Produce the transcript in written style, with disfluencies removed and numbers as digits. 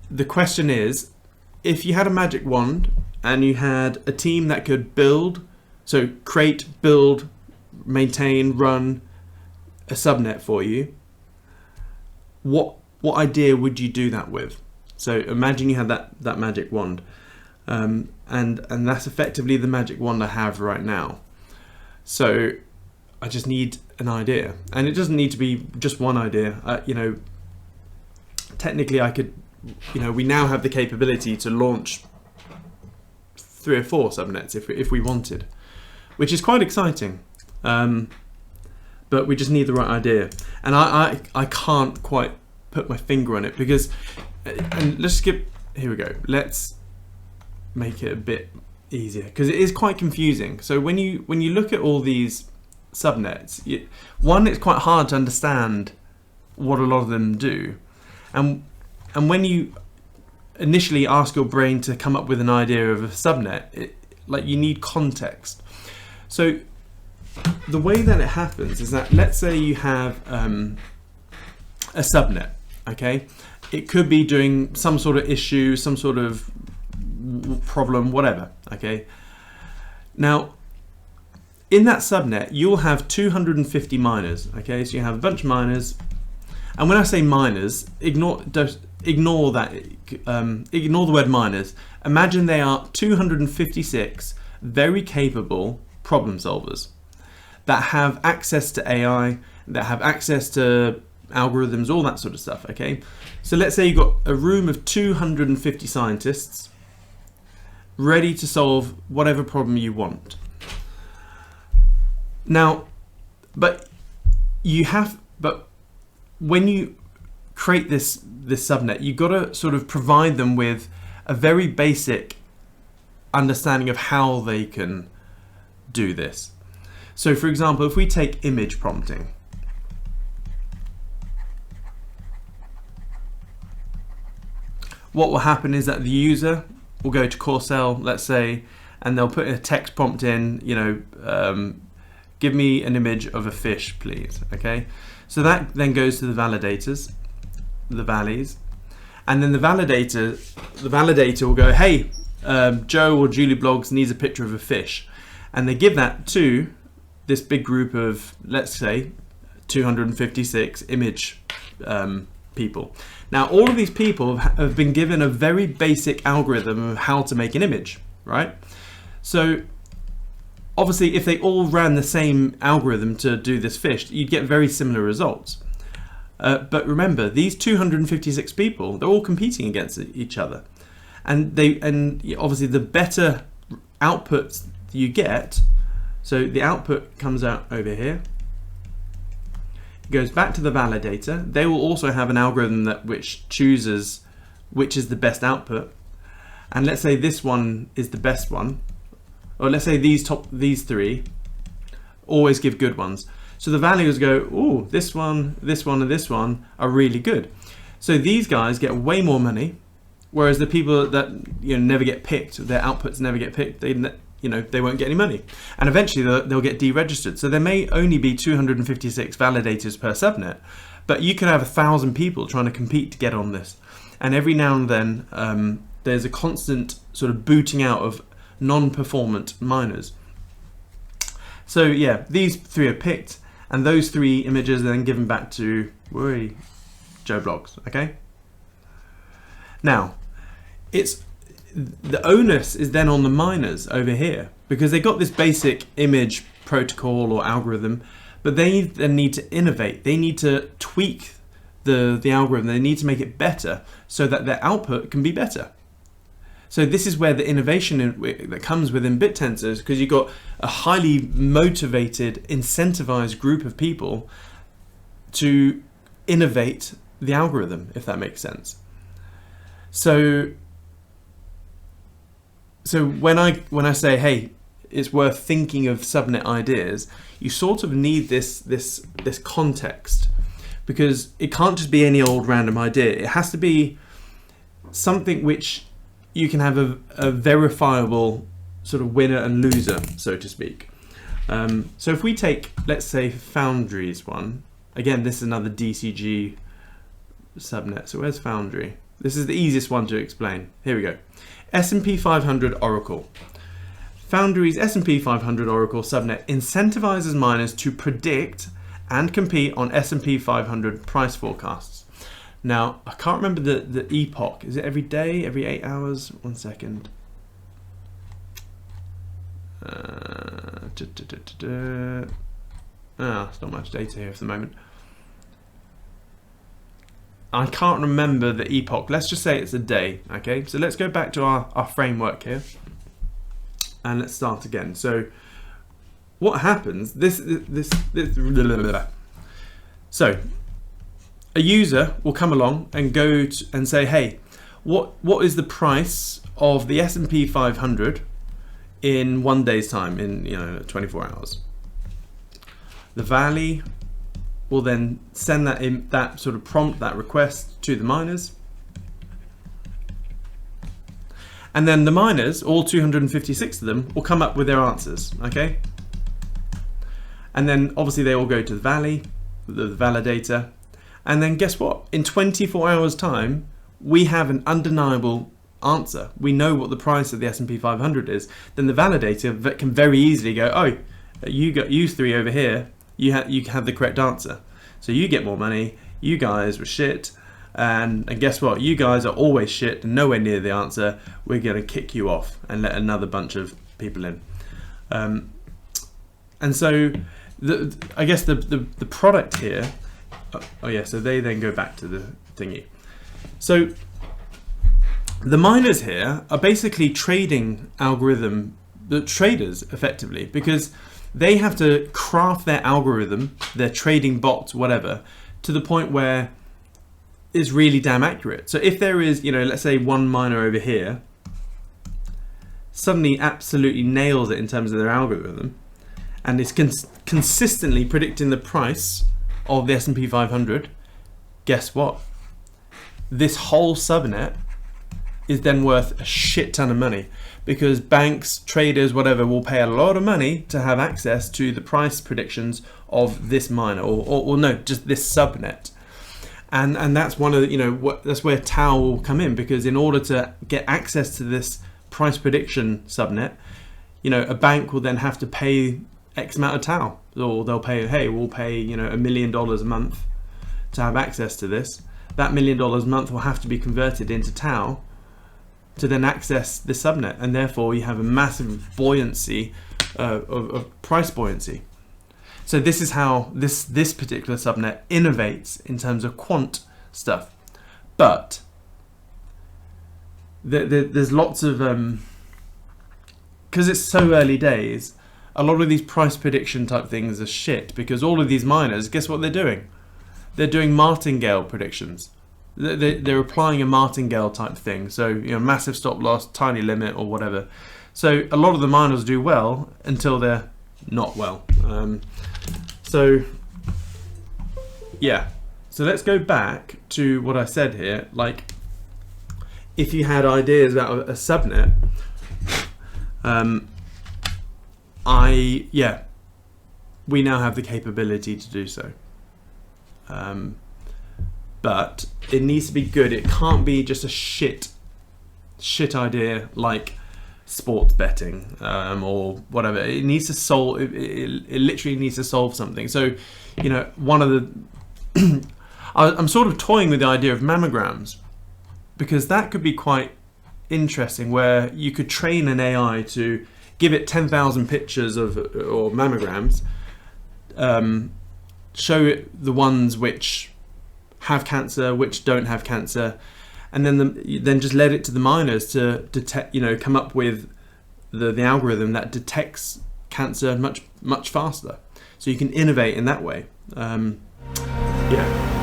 the question is, if you had a magic wand and you had a team that could build, so create, build, maintain, run a subnet for you, what idea would you do that with? So imagine you had that magic wand, and that's effectively the magic wand I have right now. So I just need an idea, and it doesn't need to be just one idea. You know, technically I could, you know, we now have the capability to launch 3 or 4 subnets if we wanted, which is quite exciting. But we just need the right idea, and I can't quite put my finger on it because, and let's skip, here we go, let's make it a bit easier because it is quite confusing. So when you look at all these subnets, one, it's quite hard to understand what a lot of them do, and when you initially ask your brain to come up with an idea of a subnet, like you need context. So the way that it happens is that, let's say you have a subnet, okay? It could be doing some sort of issue, some sort of problem, whatever, okay? Now, in that subnet, you'll have 250 miners, okay? So you have a bunch of miners, and when I say miners, ignore that, ignore the word miners. Imagine they are 256 very capable problem solvers that have access to AI, that have access to algorithms, all that sort of stuff, okay? So let's say you've got a room of 250 scientists ready to solve whatever problem you want. Now, but when you create this subnet, you've got to sort of provide them with a very basic understanding of how they can do this. So for example, if we take image prompting, what will happen is that the user will go to Corcel, let's say, and they'll put a text prompt in, you know, give me an image of a fish, please, okay? So that then goes to the validators, the valleys, and then the validator will go, hey, Joe or Julie Blogs needs a picture of a fish, and they give that to this big group of, let's say, 256 image people. Now, all of these people have been given a very basic algorithm of how to make an image, right? So obviously, if they all ran the same algorithm to do this fish, you'd get very similar results. But remember, these 256 people, they're all competing against each other. And obviously the better outputs you get, so the output comes out over here, it goes back to the validator. They will also have an algorithm which chooses which is the best output. And let's say this one is the best one, or let's say these 3 always give good ones. So the values go, oh, this one, and this one are really good. So these guys get way more money, whereas the people that, you know, never get picked, their outputs never get picked, they won't get any money, and eventually they'll get deregistered. So there may only be 256 validators per subnet, but you could have 1,000 people trying to compete to get on this, and every now and then there's a constant sort of booting out of non-performant miners. So yeah, these 3 are picked, and those 3 images are then given back to Joe Blogs, okay? Now, the onus is then on the miners over here, because they got this basic image protocol or algorithm, but they then need to innovate. They need to tweak the algorithm. They need to make it better so that their output can be better. So this is where the innovation that comes within Bittensor, because you've got a highly motivated, incentivized group of people to innovate the algorithm, if that makes sense. So when I say, hey, it's worth thinking of subnet ideas, you sort of need this context, because it can't just be any old random idea. It has to be something which you can have a verifiable sort of winner and loser, so to speak. So if we take, let's say, Foundry's one, again, this is another DCG subnet. So where's Foundry? This is the easiest one to explain. Here we go. S&P 500 Oracle. Foundry's S&P 500 Oracle subnet incentivizes miners to predict and compete on S&P 500 price forecasts. Now, I can't remember the epoch. Is it every day, every 8 hours? 1 second. It's not much data here for the moment. I can't remember the epoch. Let's just say it's a day. Okay, so let's go back to our framework here, and let's start again. So, what happens? So, a user will come along and go and say, "Hey, what is the price of the S&P 500 in 1 day's time, in 24 hours?" The Valley will then send that sort of prompt, that request to the miners, and then the miners, all 256 of them, will come up with their answers. Okay, and then obviously they all go to the Valley, the validator, and then guess what? In 24 hours time, we have an undeniable answer. We know what the price of the S&P 500 is. Then the validator can very easily go, "Oh, you three over here, you have the correct answer. So you get more money. You guys were shit, and guess what? You guys are always shit and nowhere near the answer. We're going to kick you off and let another bunch of people in." And so, I guess the product here. Oh yeah. So they then go back to the thingy. So the miners here are basically trading the traders effectively, because they have to craft their algorithm, their trading bots, whatever, to the point where it's really damn accurate. So if there is, let's say one miner over here suddenly absolutely nails it in terms of their algorithm, and is consistently predicting the price of the S&P 500, guess what? This whole subnet is then worth a shit ton of money, because banks, traders, whatever, will pay a lot of money to have access to the price predictions of this miner, or no, just this subnet. And that's one of the, that's where Tau will come in, because in order to get access to this price prediction subnet, a bank will then have to pay X amount of Tau, or they'll pay, hey, we'll pay $1 million a month to have access to this. That $1 million a month will have to be converted into Tau to then access the subnet, and therefore you have a massive buoyancy of price buoyancy. So this is how this particular subnet innovates in terms of quant stuff. But there's lots of because it's so early days, a lot of these price prediction type things are shit, because all of these miners, guess what they're doing? They're doing martingale predictions. They're applying a martingale type thing, so massive stop loss, tiny limit, or whatever. So a lot of the miners do well until they're not well. So yeah, so let's go back to what I said here. Like, if you had ideas about a subnet, we now have the capability to do so. But it needs to be good. It can't be just a shit idea like sports betting or whatever. It needs to solve. It literally needs to solve something. So, one of the I'm sort of toying with the idea of mammograms, because that could be quite interesting, where you could train an AI to give it 10,000 pictures or mammograms, show it the ones which have cancer, which don't have cancer, and then just let it to the miners to detect, come up with the algorithm that detects cancer much faster. So you can innovate in that way. Yeah.